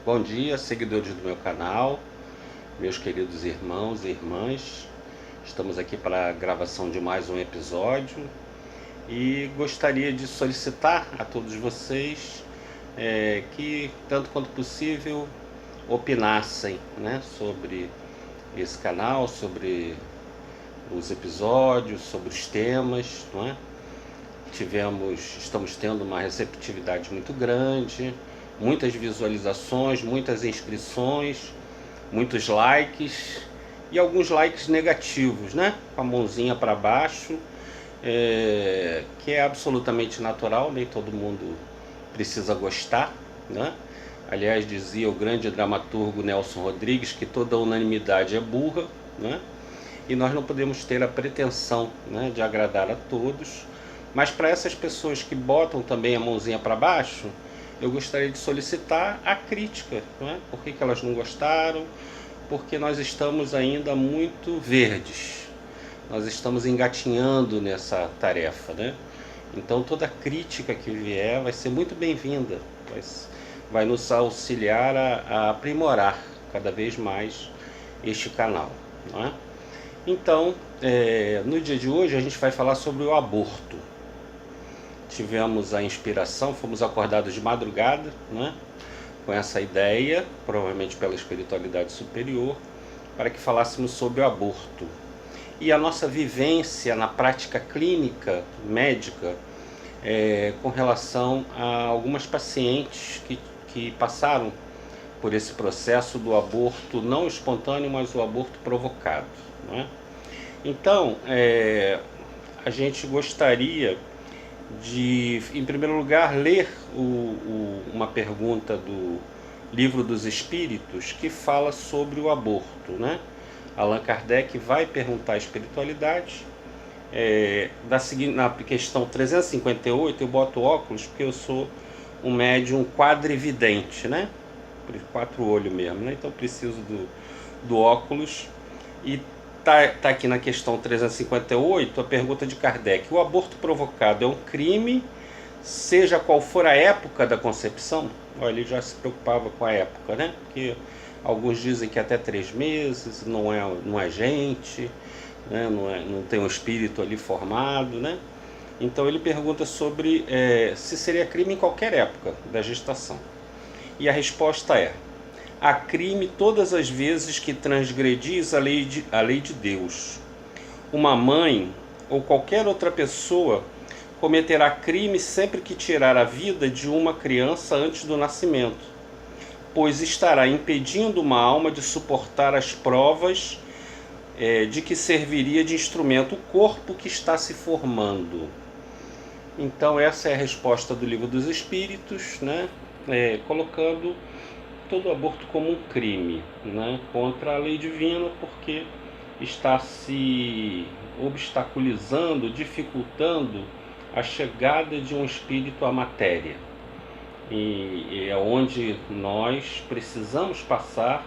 Bom dia, seguidores do meu canal, meus queridos irmãos e irmãs. Estamos aqui para a gravação de mais um episódio e gostaria de solicitar a todos vocês que, tanto quanto possível, opinassem, né, sobre esse canal, sobre os episódios, sobre os temas, não é? Estamos tendo uma receptividade muito grande, muitas visualizações, muitas inscrições, muitos likes e alguns likes negativos, né? Com a mãozinha para baixo, que é absolutamente natural, nem todo mundo precisa gostar, né? Aliás, dizia o grande dramaturgo Nelson Rodrigues que toda unanimidade é burra, né? E nós não podemos ter a pretensão, né, de agradar a todos. Mas para essas pessoas que botam também a mãozinha para baixo, eu gostaria de solicitar a crítica, né? Por que elas não gostaram? Porque nós estamos ainda muito verdes, nós estamos engatinhando nessa tarefa, né? Então toda crítica que vier vai ser muito bem-vinda, vai nos auxiliar a aprimorar cada vez mais este canal, não é? Então, no dia de hoje a gente vai falar sobre o aborto. Tivemos a inspiração, fomos acordados de madrugada, né, com essa ideia, provavelmente pela espiritualidade superior, para que falássemos sobre o aborto. E a nossa vivência na prática clínica, médica, com relação a algumas pacientes que passaram por esse processo do aborto não espontâneo, mas o aborto provocado, não é? Então, a gente gostaria de, em primeiro lugar, ler uma pergunta do Livro dos Espíritos que fala sobre o aborto, né? Allan Kardec vai perguntar a espiritualidade. Na questão 358, eu boto óculos porque eu sou um médium quadrividente, né? Por 4 olhos mesmo, né? Então preciso do óculos. E tá aqui na questão 358 a pergunta de Kardec: o aborto provocado é um crime, seja qual for a época da concepção? Olha, ele já se preocupava com a época, né? Porque alguns dizem que até 3 meses não é gente, né? Não tem um espírito ali formado, né? Então ele pergunta sobre se seria crime em qualquer época da gestação. E a resposta é: há crime todas as vezes que transgredis a lei de Deus. Uma mãe ou qualquer outra pessoa cometerá crime sempre que tirar a vida de uma criança antes do nascimento, pois estará impedindo uma alma de suportar as provas de que serviria de instrumento o corpo que está se formando. Então essa é a resposta do Livro dos Espíritos, né? Colocando todo aborto como um crime, né, contra a lei divina, porque está se obstaculizando, dificultando a chegada de um espírito à matéria. E é onde nós precisamos passar,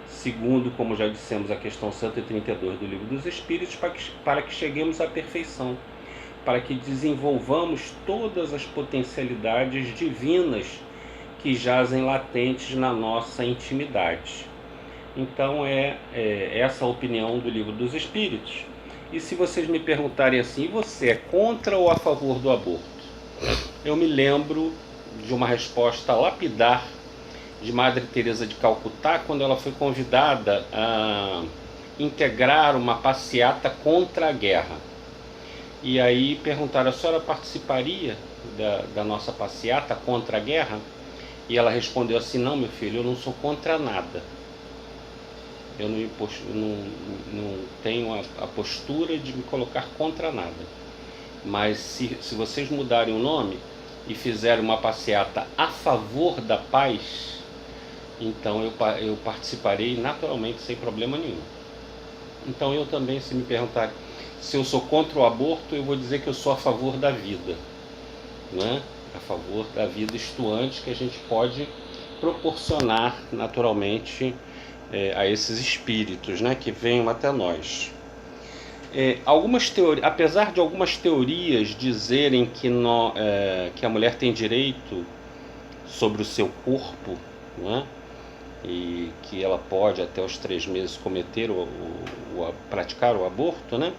segundo, como já dissemos, a questão 132 do Livro dos Espíritos, para que cheguemos à perfeição, para que desenvolvamos todas as potencialidades divinas que jazem latentes na nossa intimidade. Então essa a opinião do Livro dos Espíritos. E se vocês me perguntarem assim: você é contra ou a favor do aborto? Eu me lembro de uma resposta lapidar de Madre Teresa de Calcutá, quando ela foi convidada a integrar uma passeata contra a guerra. E aí perguntaram: a senhora participaria da nossa passeata contra a guerra? E ela respondeu assim: não, meu filho, eu não sou contra nada. Eu não tenho a postura de me colocar contra nada. Mas se vocês mudarem o nome e fizerem uma passeata a favor da paz, então eu participarei naturalmente, sem problema nenhum. Então eu também, se me perguntarem se eu sou contra o aborto, eu vou dizer que eu sou a favor da vida, né? A favor da vida estuante que a gente pode proporcionar naturalmente a esses espíritos, né, que venham até nós. Apesar de algumas teorias dizerem que a mulher tem direito sobre o seu corpo, né? E que ela pode até os 3 meses cometer praticar o aborto, né?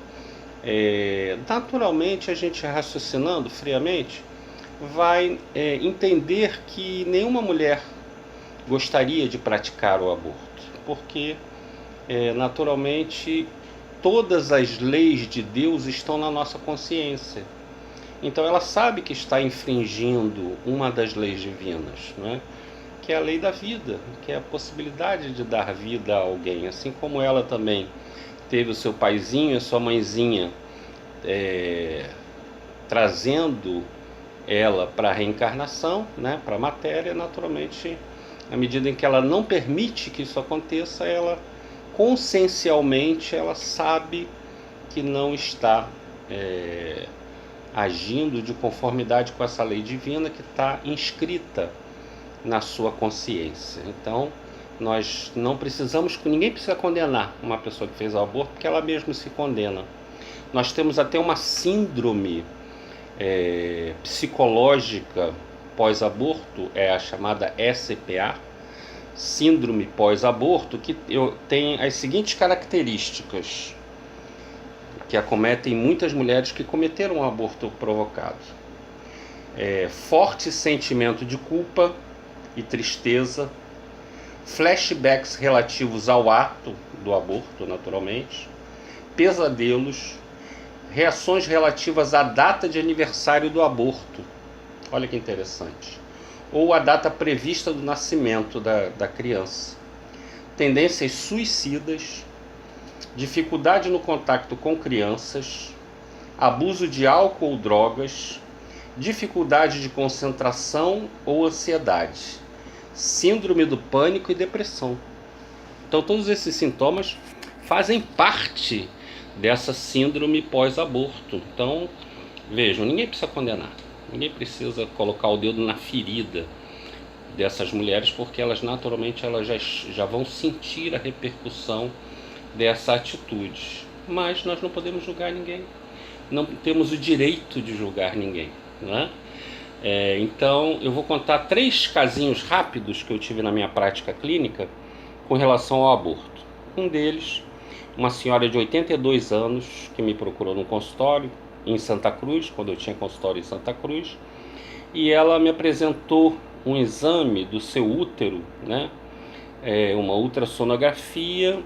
Naturalmente a gente raciocinando friamente vai entender que nenhuma mulher gostaria de praticar o aborto, porque naturalmente todas as leis de Deus estão na nossa consciência. Então ela sabe que está infringindo uma das leis divinas, né? Que é a lei da vida, que é a possibilidade de dar vida a alguém. Assim como ela também teve o seu paizinho e a sua mãezinha trazendo ela para a reencarnação, né? Para a matéria, naturalmente, à medida em que ela não permite que isso aconteça, ela consciencialmente ela sabe que não está agindo de conformidade com essa lei divina que está inscrita na sua consciência. Então nós não precisamos, ninguém precisa condenar uma pessoa que fez o aborto, porque ela mesma se condena. Nós temos até uma síndrome psicológica pós-aborto, é a chamada SPA, síndrome pós-aborto, que tem as seguintes características que acometem muitas mulheres que cometeram um aborto provocado: forte sentimento de culpa e tristeza, flashbacks relativos ao ato do aborto, naturalmente, pesadelos, reações relativas à data de aniversário do aborto, olha que interessante, ou a data prevista do nascimento da criança, tendências suicidas, dificuldade no contato com crianças, abuso de álcool ou drogas, dificuldade de concentração ou ansiedade, síndrome do pânico e depressão. Então todos esses sintomas fazem parte dessa síndrome pós-aborto. Então vejam, ninguém precisa condenar, ninguém precisa colocar o dedo na ferida dessas mulheres, porque elas naturalmente já vão sentir a repercussão dessa atitude. Mas nós não podemos julgar ninguém, não temos o direito de julgar ninguém, né? Então eu vou contar 3 casinhos rápidos que eu tive na minha prática clínica com relação ao aborto. Um deles, uma senhora de 82 anos que me procurou no consultório em Santa Cruz, quando eu tinha consultório em Santa Cruz, e ela me apresentou um exame do seu útero, né? Uma ultrassonografia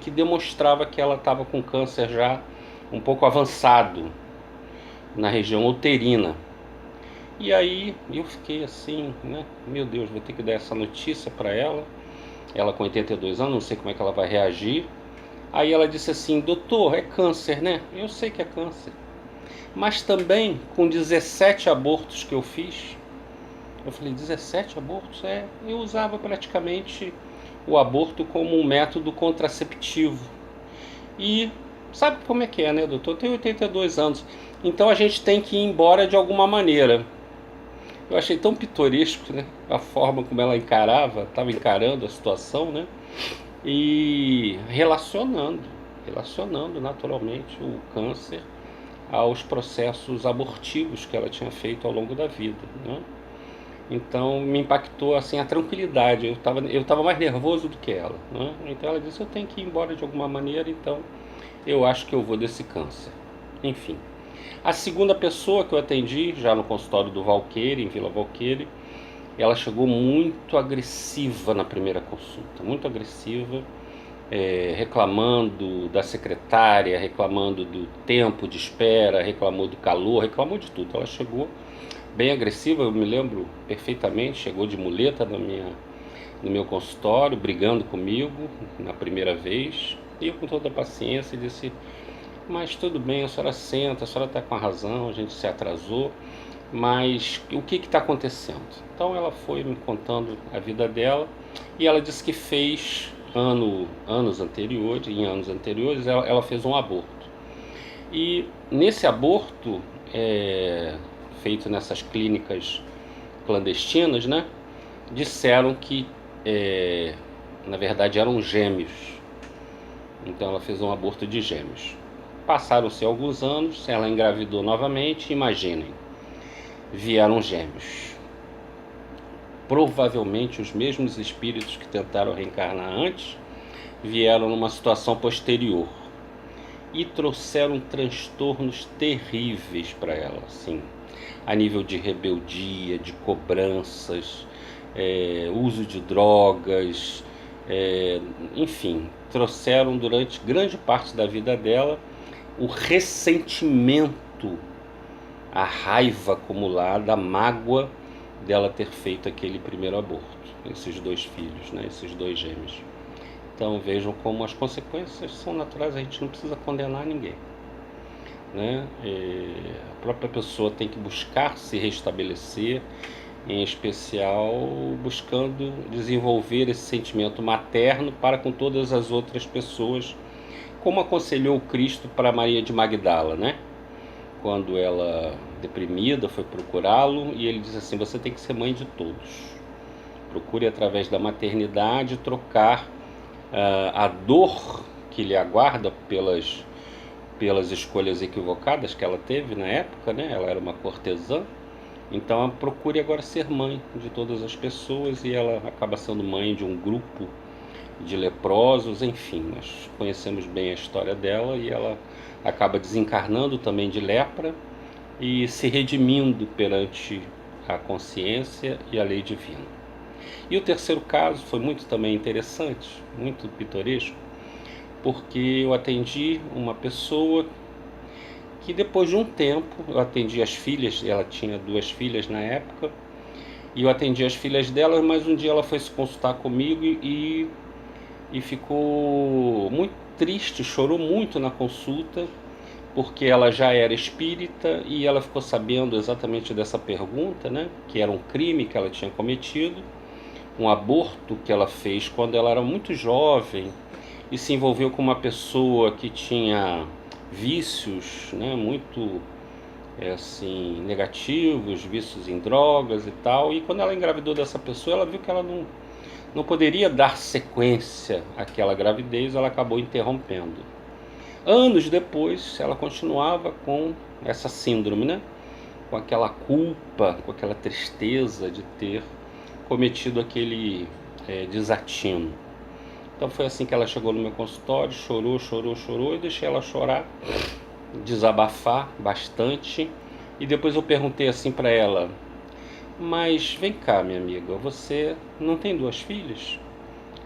que demonstrava que ela estava com câncer já um pouco avançado na região uterina. E aí eu fiquei assim, né? Meu Deus, vou ter que dar essa notícia para ela. Ela com 82 anos, não sei como é que ela vai reagir. Aí ela disse assim: doutor, é câncer, né? Eu sei que é câncer, mas também com 17 abortos que eu fiz. Eu falei, 17 abortos? Eu usava praticamente o aborto como um método contraceptivo. E sabe como é que é, né, doutor? Eu tenho 82 anos, então a gente tem que ir embora de alguma maneira. Eu achei tão pitoresco, né, a forma como ela estava encarando a situação, né, e relacionando naturalmente o câncer aos processos abortivos que ela tinha feito ao longo da vida, né? Então me impactou assim a tranquilidade. Eu tava mais nervoso do que ela, né? Então ela disse: eu tenho que ir embora de alguma maneira, então eu acho que eu vou desse câncer. Enfim, a segunda pessoa que eu atendi já no consultório do Valqueire, em Vila Valqueire, ela chegou muito agressiva na primeira consulta, muito agressiva, reclamando da secretária, reclamando do tempo de espera, reclamou do calor, reclamou de tudo. Ela chegou bem agressiva, eu me lembro perfeitamente, chegou de muleta no meu consultório, brigando comigo na primeira vez. E eu, com toda a paciência, disse: mas tudo bem, a senhora senta, a senhora está com a razão, a gente se atrasou, mas o que está acontecendo? Então ela foi me contando a vida dela, e ela disse que fez em anos anteriores ela fez um aborto. E nesse aborto, feito nessas clínicas clandestinas, né, disseram que na verdade eram gêmeos. Então ela fez um aborto de gêmeos. Passaram-se alguns anos, ela engravidou novamente. Imaginem, vieram gêmeos. provavelmente os mesmos espíritos que tentaram reencarnar antes vieram numa situação posterior e trouxeram transtornos terríveis para ela, assim, a nível de rebeldia, de cobranças, uso de drogas, enfim, trouxeram durante grande parte da vida dela o ressentimento, a raiva acumulada, a mágoa dela ter feito aquele primeiro aborto, esses 2 filhos, né, esses 2 gêmeos. Então vejam como as consequências são naturais, a gente não precisa condenar ninguém, né? A própria pessoa tem que buscar se restabelecer, em especial buscando desenvolver esse sentimento materno para com todas as outras pessoas, como aconselhou Cristo para Maria de Magdala, né? Quando ela, deprimida, foi procurá-lo, e ele diz assim: você tem que ser mãe de todos. Procure através da maternidade trocar a dor que lhe aguarda pelas escolhas equivocadas que ela teve na época, né? Ela era uma cortesã, então procure agora ser mãe de todas as pessoas, e ela acaba sendo mãe de um grupo de leprosos, enfim, nós conhecemos bem a história dela, e ela acaba desencarnando também de lepra e se redimindo perante a consciência e a lei divina. E o terceiro caso foi muito também interessante, muito pitoresco, porque eu atendi uma pessoa que depois de um tempo, eu atendi as filhas, ela tinha 2 filhas na época, e eu atendi as filhas dela, mas um dia ela foi se consultar comigo e ficou muito triste, chorou muito na consulta, porque ela já era espírita e ela ficou sabendo exatamente dessa pergunta, né? Que era um crime que ela tinha cometido, um aborto que ela fez quando ela era muito jovem e se envolveu com uma pessoa que tinha vícios, né? Muito assim, negativos, vícios em drogas e tal. E quando ela engravidou dessa pessoa, ela viu que ela não poderia dar sequência àquela gravidez, ela acabou interrompendo. Anos depois, ela continuava com essa síndrome, né? Com aquela culpa, com aquela tristeza de ter cometido aquele desatino. Então foi assim que ela chegou no meu consultório, chorou, eu deixei ela chorar, desabafar bastante, e depois eu perguntei assim para ela: mas vem cá, minha amiga, você não tem 2 filhas?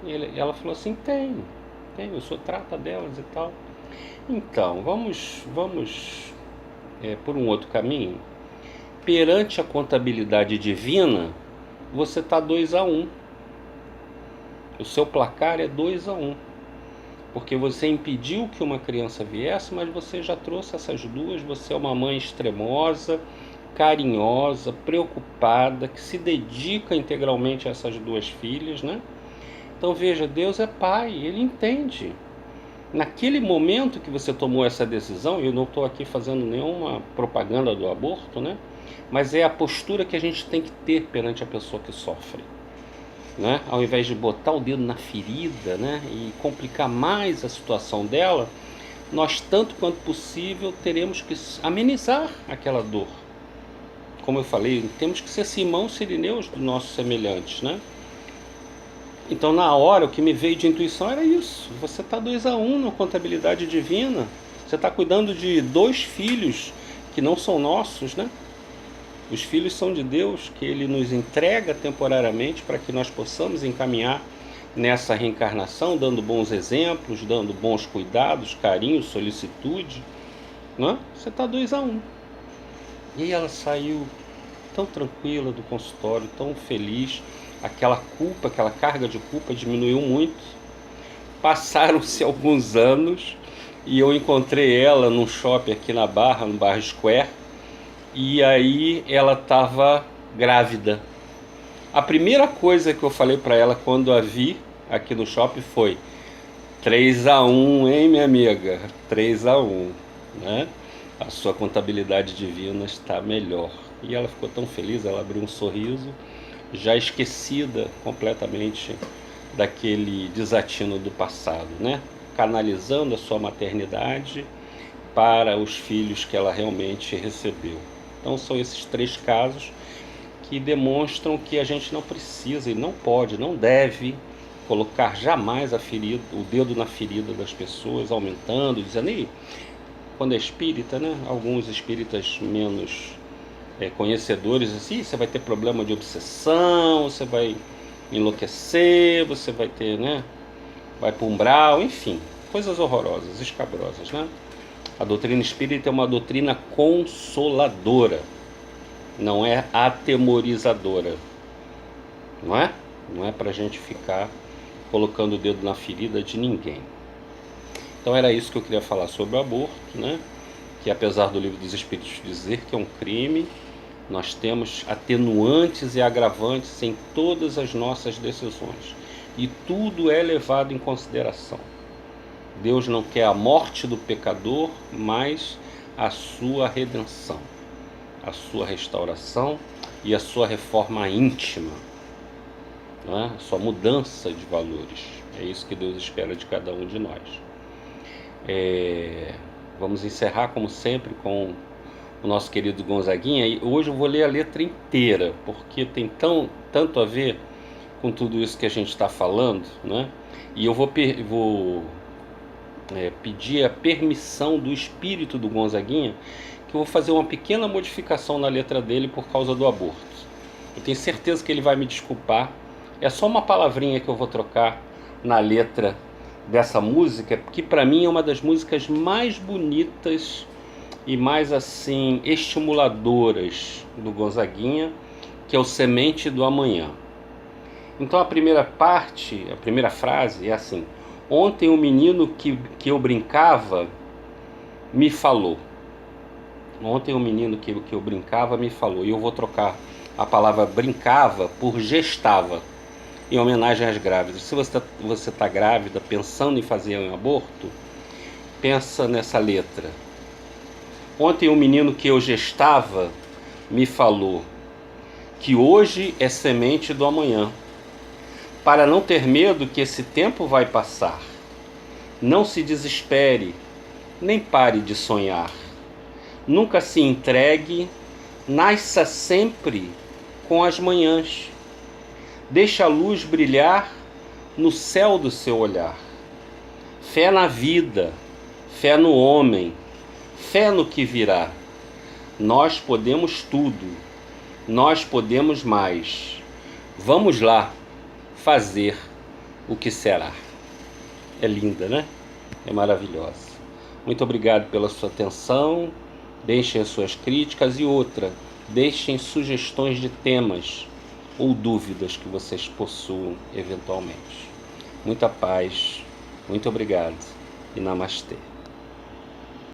E ela falou assim: tenho, o senhor trata delas e tal. Então, vamos por um outro caminho. Perante a contabilidade divina, você está 2-1. O seu placar é 2-1. Porque você impediu que uma criança viesse, mas você já trouxe essas 2. Você é uma mãe extremosa, carinhosa, preocupada, que se dedica integralmente a essas 2 filhas, né? Então veja, Deus é pai, Ele entende. Naquele momento que você tomou essa decisão, eu não estou aqui fazendo nenhuma propaganda do aborto, né? Mas é a postura que a gente tem que ter perante a pessoa que sofre, né? Ao invés de botar o dedo na ferida, né, e complicar mais a situação dela, nós, tanto quanto possível, teremos que amenizar aquela dor. Como eu falei, temos que ser irmãos sirineus dos nossos semelhantes, né? Então, na hora, o que me veio de intuição era isso: você está 2-1 na contabilidade divina, você está cuidando de 2 filhos que não são nossos, né? Os filhos são de Deus, que Ele nos entrega temporariamente para que nós possamos encaminhar nessa reencarnação, dando bons exemplos, dando bons cuidados, carinho, solicitude, né? Você está 2-1. E aí ela saiu tão tranquila do consultório, tão feliz. Aquela culpa, aquela carga de culpa diminuiu muito. Passaram-se alguns anos e eu encontrei ela num shopping aqui na Barra, no Barra Square, e aí ela estava grávida. A primeira coisa que eu falei para ela quando a vi aqui no shopping foi: 3-1, hein, minha amiga? 3-1, né? A sua contabilidade divina está melhor. E ela ficou tão feliz, ela abriu um sorriso, já esquecida completamente daquele desatino do passado, né? Canalizando a sua maternidade para os filhos que ela realmente recebeu. Então são esses 3 casos que demonstram que a gente não precisa e não pode, não deve colocar jamais o dedo na ferida das pessoas, aumentando, dizendo, e quando é espírita, né? Alguns espíritas menos conhecedores, assim, você vai ter problema de obsessão, você vai enlouquecer, você vai ter, né? Vai para o umbral, enfim, coisas horrorosas, escabrosas, né? A doutrina espírita é uma doutrina consoladora, não é atemorizadora, não é? Não é para a gente ficar colocando o dedo na ferida de ninguém. Então era isso que eu queria falar sobre o aborto, né? Que apesar do Livro dos Espíritos dizer que é um crime, nós temos atenuantes e agravantes em todas as nossas decisões. E tudo é levado em consideração. Deus não quer a morte do pecador, mas a sua redenção, a sua restauração e a sua reforma íntima, não é? A sua mudança de valores. É isso que Deus espera de cada um de nós. Vamos encerrar, como sempre, com o nosso querido Gonzaguinha. E hoje eu vou ler a letra inteira, porque tem tanto a ver com tudo isso que a gente está falando, né? E eu vou pedir a permissão do espírito do Gonzaguinha, que eu vou fazer uma pequena modificação na letra dele por causa do aborto. Eu tenho certeza que ele vai me desculpar. É só uma palavrinha que eu vou trocar na letra dessa música, que para mim é uma das músicas mais bonitas e mais assim estimuladoras do Gonzaguinha, que é o Semente do Amanhã. Então a primeira parte, a primeira frase é assim: ontem um menino que eu brincava me falou. Ontem um menino que eu brincava me falou. E eu vou trocar a palavra brincava por gestava, em homenagem às grávidas. Se você está grávida, pensando em fazer um aborto, pensa nessa letra. Ontem um menino que eu gestava me falou que hoje é semente do amanhã. Para não ter medo que esse tempo vai passar. Não se desespere, nem pare de sonhar. Nunca se entregue, nasça sempre com as manhãs. Deixa a luz brilhar no céu do seu olhar. Fé na vida, fé no homem, fé no que virá. Nós podemos tudo, nós podemos mais. Vamos lá fazer o que será. É linda, né? É maravilhosa. Muito obrigado pela sua atenção. Deixem as suas críticas e outra, deixem sugestões de temas ou dúvidas que vocês possuam eventualmente. Muita paz, muito obrigado e namastê.